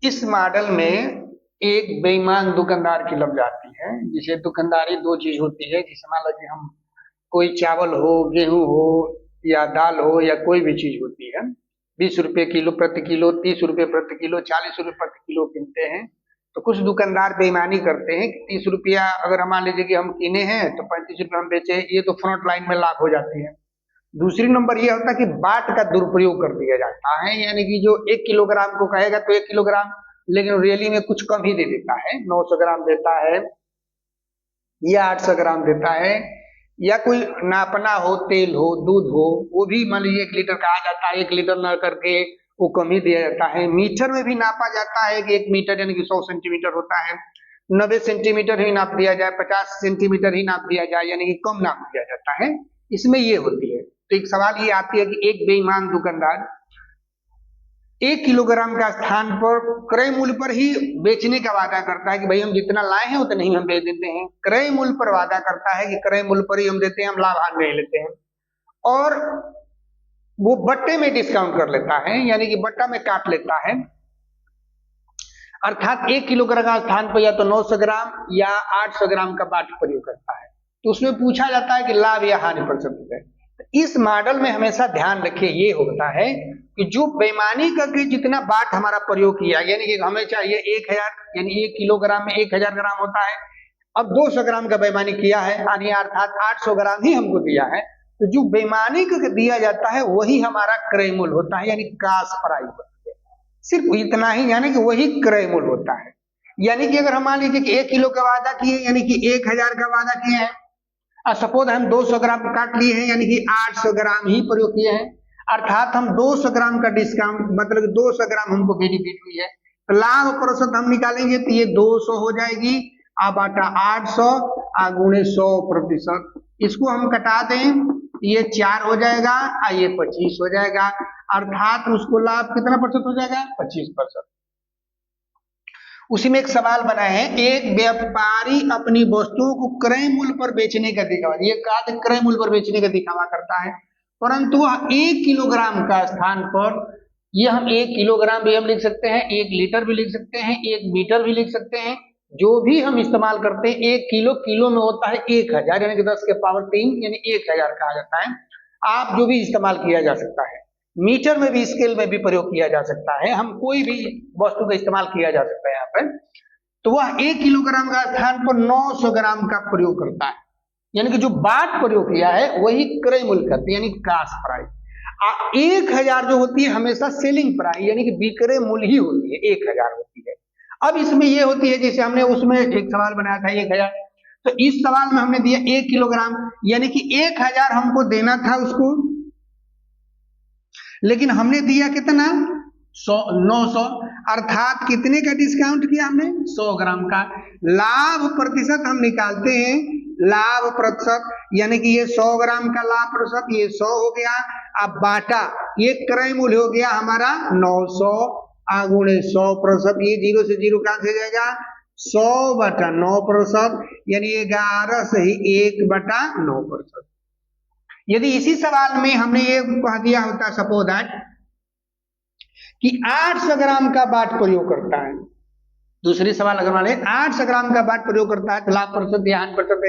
इस मॉडल में एक बेईमान दुकानदार की लग जाती है। जिसे दुकानदारी दो चीज होती है, जिसे मान लीजिए हम कोई चावल हो, गेहूं हो या दाल हो या कोई भी चीज होती है, 20 रुपए किलो प्रति किलो, 30 रुपए प्रति किलो, 40 रुपए प्रति किलो किनते हैं। तो कुछ दुकानदार बेईमानी करते हैं कि 30 रुपया अगर हम मान लीजिए कि हम किने हैं तो 35 रुपये हम बेचे, ये तो फ्रंट लाइन में लाभ हो जाती है। दूसरी नंबर ये होता है कि बाट का दुरुपयोग कर दिया जाता है, यानी कि जो 1 किलोग्राम को कहेगा तो 1 किलोग्राम, लेकिन रियली में कुछ कम ही दे देता है, 900 ग्राम देता है या 800 ग्राम देता है। या कोई नापना हो, तेल हो, दूध हो, वो भी मान लीजिए 1 लीटर कहा जाता है, 1 लीटर न करके वो कम ही दिया जाता है। मीटर में भी नापा जाता है कि 1 मीटर यानी कि 100 सेंटीमीटर होता है, 90 सेंटीमीटर ही नाप दिया जाए, 50 सेंटीमीटर ही नाप दिया जाए, यानी कि कम नाप दिया जाता है। इसमें ये होती है। तो एक सवाल ये आती है कि एक बेईमान दुकानदार 1 किलोग्राम का स्थान पर क्रय मूल्य पर ही बेचने का वादा करता है कि भाई हम जितना लाए हैं उतना ही हम बेच देते हैं। क्रय मूल्य पर वादा करता है कि क्रय मूल्य पर ही हम देते हैं, हम लाभांश नहीं लेते हैं। और वो बट्टे में डिस्काउंट कर लेता है, यानी कि बट्टा में काट लेता है। अर्थात 1 किलोग्राम का स्थान पर या तो 900 ग्राम या 800 ग्राम का बाट प्रयोग करता है। तो उसमें पूछा जाता है कि लाभ या हानि प्रतिशत है। इस मॉडल में हमेशा ध्यान रखिए, ये होता है कि जो बेईमानी करके जितना बाट हमारा प्रयोग किया, यानी कि हमें चाहिए 1000, यानी 1 किलोग्राम में 1000 ग्राम होता है। अब 200 ग्राम का बेईमानी किया है, यानी अर्थात 800 ग्राम ही हमको दिया है। तो जो बेईमानी करके दिया जाता है वही हमारा क्रय मूल्य होता है, यानी कास्ट प्राइस होती है। सिर्फ इतना ही, यानी कि वही क्रय मूल्य होता है। यानी कि अगर हम मान लीजिए कि 1 किलो का वादा किए, यानी कि 1000 का वादा किए हैं, और सपोज हम 200 ग्राम काट लिए हैं, यानी कि 800 ग्राम ही प्रयोग किए हैं। अर्थात हम 200 ग्राम का डिस्काउंट, मतलब 200 ग्राम हमको बेनिफिट हुई है। तो लाभ प्रतिशत हम निकालेंगे तो ये 200 हो जाएगी, आ बाटा 800 आ गुणे 100%। इसको हम कटा दें, ये 4 हो जाएगा, आ ये 25 हो जाएगा। अर्थात उसको लाभ कितना प्रतिशत हो जाएगा? 25%। उसी में एक सवाल बना है, एक व्यापारी अपनी वस्तुओं को क्रय मूल्य पर बेचने का दिखावा, ये कहा क्रय मूल्य पर बेचने का दिखावा करता है, परंतु वह 1 किलोग्राम का स्थान पर, ये हम 1 किलोग्राम भी हम लिख सकते हैं, 1 लीटर भी लिख सकते हैं, 1 मीटर भी लिख सकते हैं, जो भी हम इस्तेमाल करते हैं। 1 किलो, किलो में होता है 1000, यानी कि 10 के पावर 3, यानी 1000 कहा जाता है। आप जो भी इस्तेमाल किया जा सकता है, मीटर में भी, स्केल में भी प्रयोग किया जा सकता है, हम कोई भी वस्तु का इस्तेमाल किया जा सकता है यहाँ पर। तो वह 1 किलोग्राम का स्थान पर 900 ग्राम का प्रयोग करता है, यानी कि जो बाट प्रयोग किया है वही क्रय मूल्य करते हैं, यानी कास्ट प्राइस। 1000 जो होती है हमेशा सेलिंग प्राइस, यानी कि विक्रय मूल्य ही होती है, 1000 होती है। अब इसमें यह होती है, जैसे हमने उसमें एक सवाल बनाया था 1000, तो इस सवाल में हमने दिया 1 किलोग्राम, यानी कि 1000 हमको देना था उसको, लेकिन हमने दिया कितना? 900। अर्थात कितने का डिस्काउंट किया हमने? 100 ग्राम का। लाभ प्रतिशत हम निकालते हैं, लाभ प्रतिशत, यानी कि ये 100 ग्राम का लाभ प्रतिशत, ये 100 हो गया। अब बाटा, ये क्रय मूल्य हो गया हमारा 900 गुणे 100%, ये 0 से 0 कहां से जाएगा? 100 बटा 9%, यानी 11 से ही 1 बटा 9%। यदि इसी सवाल में हमने ये कह दिया होता सपोज दैट कि 800 ग्राम का बाट प्रयोग करता है, दूसरी सवाल अगर मान 800 ग्राम का बाट प्रयोग करता है, तो लाभ प्रतिशत या हानि प्रतिशत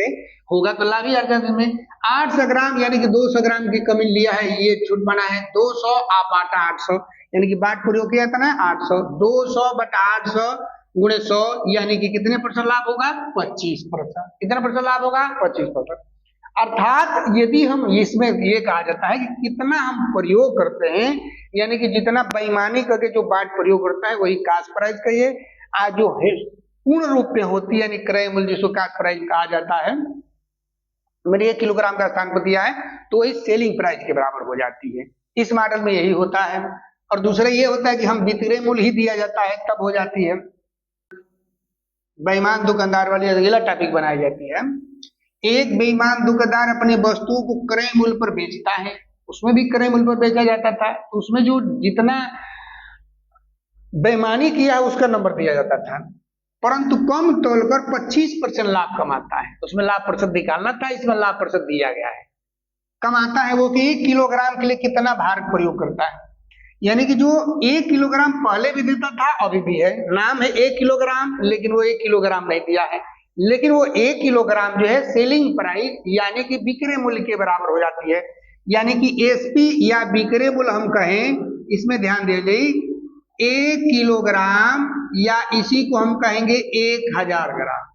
होगा, तो लाभ ही आ जाएगा इसमें। 800 ग्राम यानी कि 200 ग्राम की कमी लिया है, ये छूट बना है 200 आ बाटा 800, यानी कि बाट प्रयोग किया था ना 800, 200 बटा 800 गुणे 100, यानी कि कितने % लाभ होगा? 25%। कितना % लाभ होगा? 25%। अर्थात यदि हम इसमें ये कहा जाता है कि कितना हम प्रयोग करते हैं, यानी कि जितना बेईमानी करके जो बाट प्रयोग करता है वही कास्ट प्राइस कहिए। आज जो है पूर्ण रूप में होती है, यानी क्रय मूल्य जिसको कास्ट प्राइस कहा जाता है, मैंने 1 किलोग्राम का स्थान पर दिया है तो वही सेलिंग प्राइस के बराबर हो जाती है। इस मॉडल में यही होता है। और दूसरा ये होता है कि हम विक्रय मूल्य ही दिया जाता है, तब हो जाती है बेईमान दुकानदार वाली अगला टॉपिक बनाई जाती है। एक बेईमान दुकानदार अपने वस्तुओं को क्रय मूल्य पर बेचता है, उसमें भी क्रय मूल्य पर बेचा जाता था, तो उसमें जो जितना बेईमानी किया उसका नंबर दिया जाता था, परंतु कम तोलकर 25% लाभ कमाता है, उसमें लाभ प्रतिशत निकालना था, इसमें लाभ प्रतिशत दिया गया है। कमाता है वो कि 1 किलोग्राम के लिए कितना भार प्रयोग करता है, यानी कि जो 1 किलोग्राम पहले भी देता था अभी भी है, नाम है 1 किलोग्राम, लेकिन वो 1 किलोग्राम नहीं दिया है, लेकिन वो 1 किलोग्राम जो है सेलिंग प्राइस यानी कि बिक्री मूल्य के बराबर हो जाती है। यानी कि एसपी या बिक्री मूल्य हम कहें, इसमें ध्यान दीजिए, 1 किलोग्राम या इसी को हम कहेंगे 1000 ग्राम,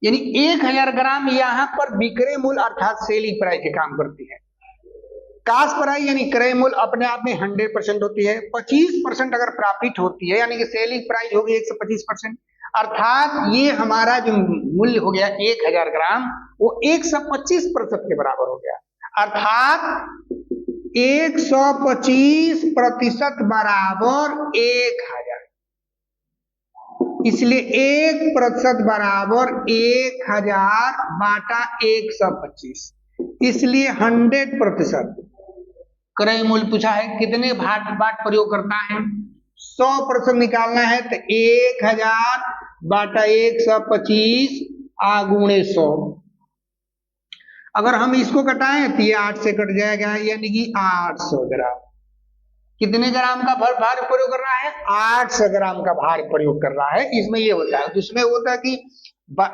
यानी 1000 ग्राम यहाँ पर बिक्री मूल्य अर्थात सेलिंग प्राइस के काम करती है। कास्ट प्राइस यानी क्रय मूल्य अपने आप में 100% होती है, 25% अगर प्रॉफिट होती है यानी कि सेलिंग प्राइस होगी 125%, अर्थात ये हमारा जो मूल्य हो गया 1000 ग्राम वो 125% के बराबर हो गया, अर्थात 125% बराबर 1000, इसलिए 1% बराबर 1000 बाटा 125, इसलिए 100%। क्रय मूल्य पूछा है, कितने बाट प्रयोग करता है, 100% निकालना है तो 1000 बाटा 125 गुणे 100। अगर हम इसको घटाएं तो ये 8 से कट जाएगा, यानी कि 800 ग्राम। कितने ग्राम का भार प्रयोग कर रहा है, 800 ग्राम का भार प्रयोग कर रहा है। इसमें ये होता है, इसमें होता है कि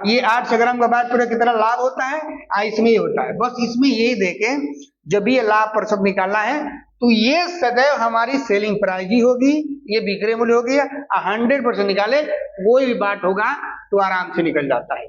ये 800 ग्राम का भार प्रयोग कितना लाभ होता है, इसमें ये होता है। बस इसमें यही देखें, जब ये लाभ प्रतिशत निकालना है तो ये सदैव हमारी सेलिंग प्राइस ही होगी, ये बिक्री मूल्य होगी। 100% निकाले कोई भी बाट होगा तो आराम से निकल जाता है।